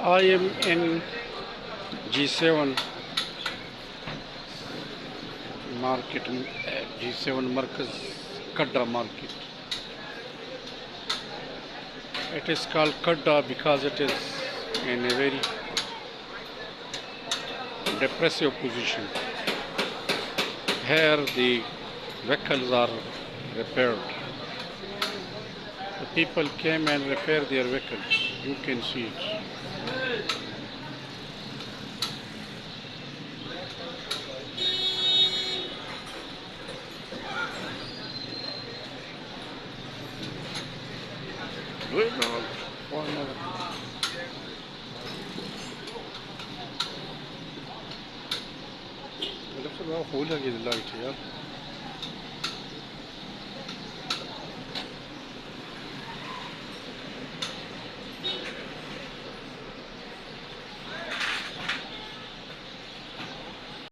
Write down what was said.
I am in G7 market, G7 markaz, kadda market. It is called kadda because it is in a very depressive position. Here the vehicles are repaired. The people came and repaired their vehicles. You can see it. Wait on for another. Look at how holy is the light here.